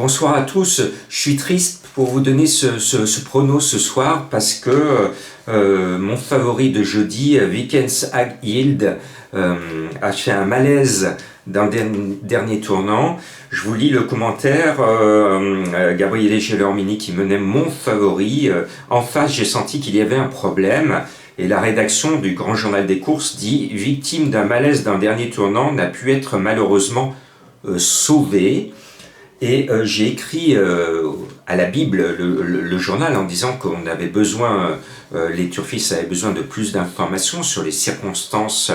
Bonsoir à tous. Je suis triste pour vous donner ce prono ce soir parce que mon favori de jeudi, Vikens Ag Yield, a fait un malaise dans le dernier tournant. Je vous lis le commentaire. Gabriele Gelormini qui menait mon favori. En face, j'ai senti qu'il y avait un problème. Et la rédaction du Grand Journal des Courses dit « Victime d'un malaise d'un dernier tournant, n'a pu être malheureusement sauvé ». Et j'ai écrit à la Bible le journal en disant qu'on avait besoin, les turfistes avaient besoin de plus d'informations sur les circonstances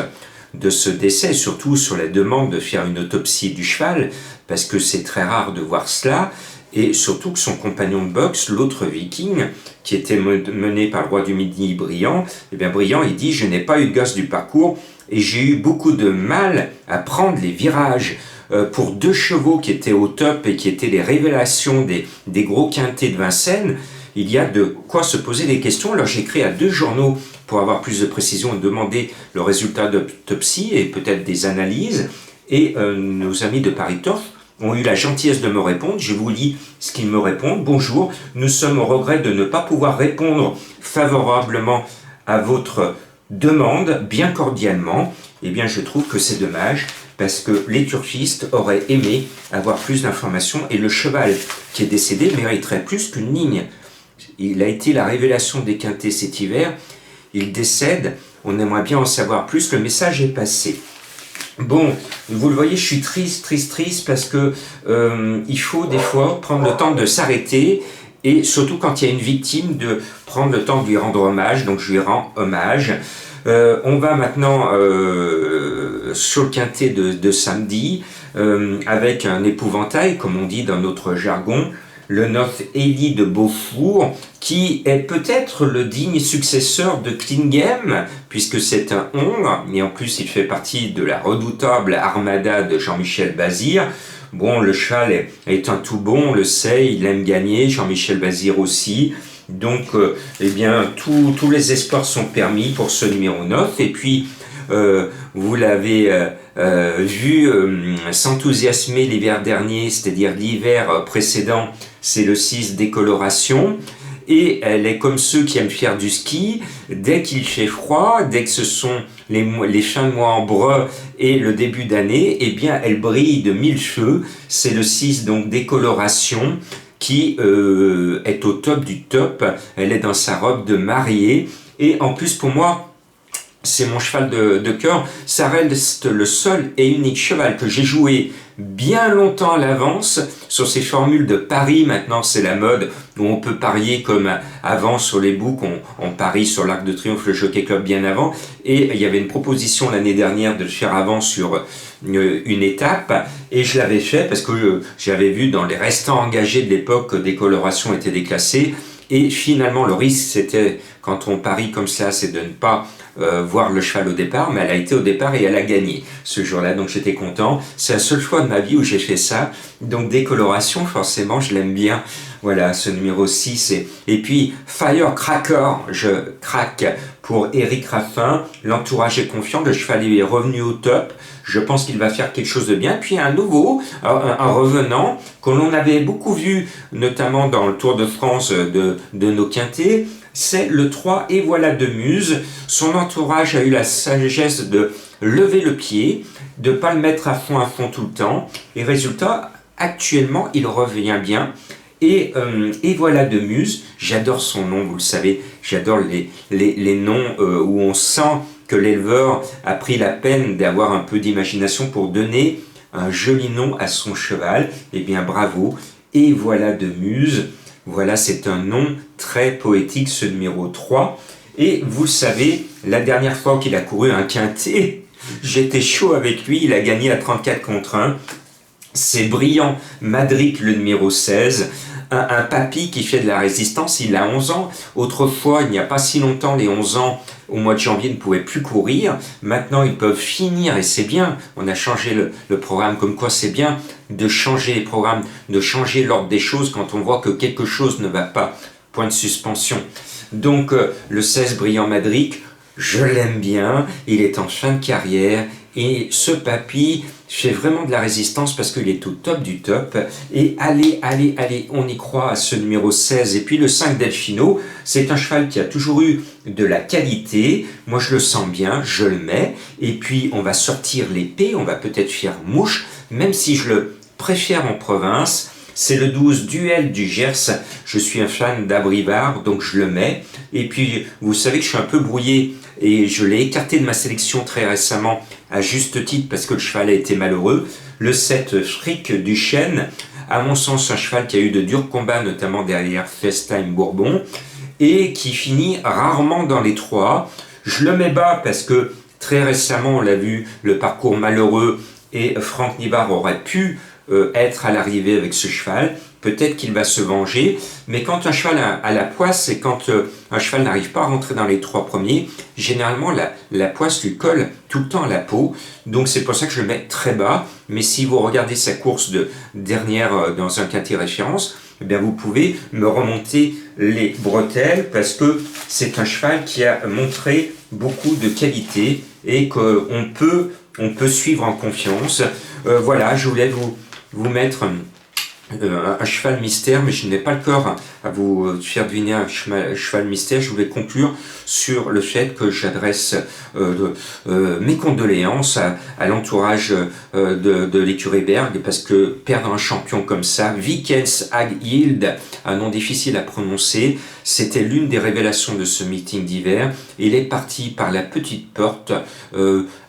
de ce décès, surtout sur la demande de faire une autopsie du cheval, parce que c'est très rare de voir cela, et surtout que son compagnon de boxe, l'autre viking, qui était mené par le roi du Midi, Briand, eh bien Briand, il dit « Je n'ai pas eu de gosse du parcours et j'ai eu beaucoup de mal à prendre les virages ». Pour deux chevaux qui étaient au top et qui étaient les révélations des gros quintés de Vincennes, il y a de quoi se poser des questions. Alors j'ai écrit à deux journaux pour avoir plus de précision et demander le résultat d'autopsie et peut-être des analyses. Et nos amis de Paris Turf ont eu la gentillesse de me répondre. Je vous lis ce qu'ils me répondent. Bonjour, nous sommes au regret de ne pas pouvoir répondre favorablement à votre demande, bien cordialement. Eh bien, je trouve que c'est dommage parce que les turfistes auraient aimé avoir plus d'informations et le cheval qui est décédé mériterait plus qu'une ligne. Il a été la révélation des quintés cet hiver. Il décède. On aimerait bien en savoir plus. Le message est passé. Bon, vous le voyez, je suis triste parce que il faut des fois prendre le temps de s'arrêter et surtout quand il y a une victime de prendre le temps de lui rendre hommage. Donc je lui rends hommage. On va maintenant sur le quintet de samedi avec un épouvantail, comme on dit dans notre jargon, le 9 Élie de Beaufour, qui est peut-être le digne successeur de Klingem, puisque c'est un Hongre, et en plus il fait partie de la redoutable armada de Jean-Michel Bazir. Bon, le cheval est un tout bon, on le sait, il aime gagner, Jean-Michel Bazir aussi. Donc, eh bien, tous les espoirs sont permis pour ce numéro 9. Et puis, vous l'avez vu s'enthousiasmer l'hiver dernier, c'est-à-dire l'hiver précédent, c'est le 6 décoloration. Et elle est comme ceux qui aiment faire du ski. Dès qu'il fait froid, dès que ce sont les fins de mois en breu et le début d'année, eh bien, elle brille de mille feux. C'est le 6, donc, décoloration, qui est au top du top. Elle est dans sa robe de mariée. Et en plus, pour moi, c'est mon cheval de cœur. Ça reste le seul et unique cheval que j'ai joué bien longtemps à l'avance sur ces formules de paris. Maintenant, c'est la mode où on peut parier comme avant sur les boucs. On parie sur l'Arc de Triomphe, le Jockey Club bien avant. Et il y avait une proposition l'année dernière de le faire avant sur une étape. Et je l'avais fait parce que j'avais vu dans les restants engagés de l'époque que des colorations étaient déclassées. Et finalement, le risque, c'était, quand on parie comme ça, c'est de ne pas voir le cheval au départ, mais elle a été au départ et elle a gagné ce jour-là, donc j'étais content. C'est la seule fois de ma vie où j'ai fait ça. Donc décoloration, forcément, je l'aime bien. Voilà, ce numéro 6. Et puis, Firecracker, je craque pour Éric Raffin. L'entourage est confiant, le cheval est revenu au top. Je pense qu'il va faire quelque chose de bien. Puis un nouveau, un revenant, que l'on avait beaucoup vu, notamment dans le Tour de France de nos quintés, c'est le 3 Et voilà de Muse. Son entourage a eu la sagesse de lever le pied, de ne pas le mettre à fond tout le temps. Et résultat, actuellement, il revient bien. Et voilà de Muse, j'adore son nom, vous le savez, j'adore les noms où on sent que l'éleveur a pris la peine d'avoir un peu d'imagination pour donner un joli nom à son cheval. Eh bien, bravo. Et voilà de Muse. Voilà, c'est un nom très poétique, ce numéro 3. Et vous savez, la dernière fois qu'il a couru un quintet, j'étais chaud avec lui, il a gagné à 34 contre 1. C'est Brillant Madric, le numéro 16. Un papy qui fait de la résistance, il a 11 ans. Autrefois, il n'y a pas si longtemps, les 11 ans, au mois de janvier, ne pouvaient plus courir. Maintenant, ils peuvent finir, et c'est bien. On a changé le programme, comme quoi c'est bien de changer les programmes, de changer l'ordre des choses quand on voit que quelque chose ne va pas. Point de suspension. Donc, le 16 Brillant Madric, je l'aime bien. Il est en fin de carrière. Et ce papy fait vraiment de la résistance parce qu'il est au top du top. Et allez, allez, allez, on y croit à ce numéro 16. Et puis le 5 Delfino, c'est un cheval qui a toujours eu de la qualité. Moi, je le sens bien, je le mets. Et puis, on va sortir l'épée, on va peut-être faire mouche, même si je le préfère en province. C'est le 12 Duel du Gers. Je suis un fan d'Abrivard, donc je le mets. Et puis, vous savez que je suis un peu brouillé et je l'ai écarté de ma sélection très récemment, à juste titre, parce que le cheval a été malheureux. Le 7 Fric du Chêne, à mon sens, un cheval qui a eu de durs combats, notamment derrière FaceTime Bourbon, et qui finit rarement dans les 3. Je le mets bas parce que très récemment, on l'a vu, le parcours malheureux, et Franck Nivard aurait pu être à l'arrivée avec ce cheval. Peut-être qu'il va se venger, mais quand un cheval a la poisse et quand un cheval n'arrive pas à rentrer dans les 3 premiers, généralement la poisse lui colle tout le temps à la peau, donc c'est pour ça que je le mets très bas. Mais si vous regardez sa course de dernière dans un quintet référence, eh bien vous pouvez me remonter les bretelles parce que c'est un cheval qui a montré beaucoup de qualité et qu'on peut suivre en confiance. Voilà, je voulais vous mettre un cheval mystère, mais je n'ai pas le cœur à vous faire deviner un cheval mystère. Je voulais conclure sur le fait que j'adresse mes condoléances à l'entourage de l'écurie Berg, parce que perdre un champion comme ça, Vikens Ag Yield, un nom difficile à prononcer, c'était l'une des révélations de ce meeting d'hiver. Il est parti par la petite porte.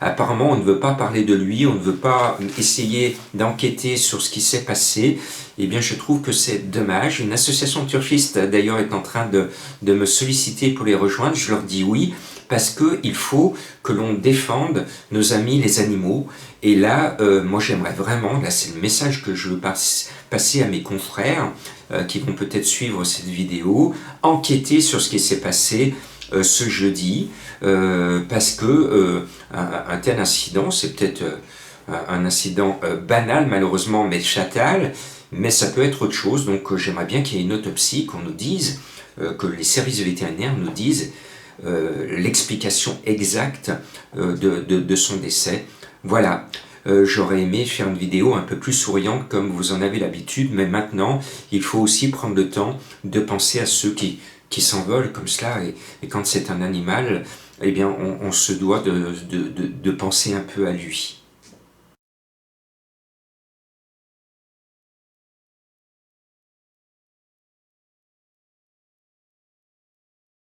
Apparemment, on ne veut pas parler de lui, on ne veut pas essayer d'enquêter sur ce qui s'est passé. Eh bien, je trouve que c'est dommage. Une association turfiste, d'ailleurs, est en train de me solliciter pour les rejoindre. Je leur dis oui, parce qu'il faut que l'on défende nos amis les animaux. Et là, moi, j'aimerais vraiment, là, c'est le message que je veux passer à mes confrères qui vont peut-être suivre cette vidéo, enquêter sur ce qui s'est passé ce jeudi, parce que un tel incident, c'est peut-être un incident banal, malheureusement, mais fatal. Mais ça peut être autre chose, donc j'aimerais bien qu'il y ait une autopsie, qu'on nous dise, que les services vétérinaires nous disent l'explication exacte de son décès. Voilà, j'aurais aimé faire une vidéo un peu plus souriante comme vous en avez l'habitude, mais maintenant, il faut aussi prendre le temps de penser à ceux qui s'envolent comme cela, et quand c'est un animal, eh bien, on se doit de penser un peu à lui.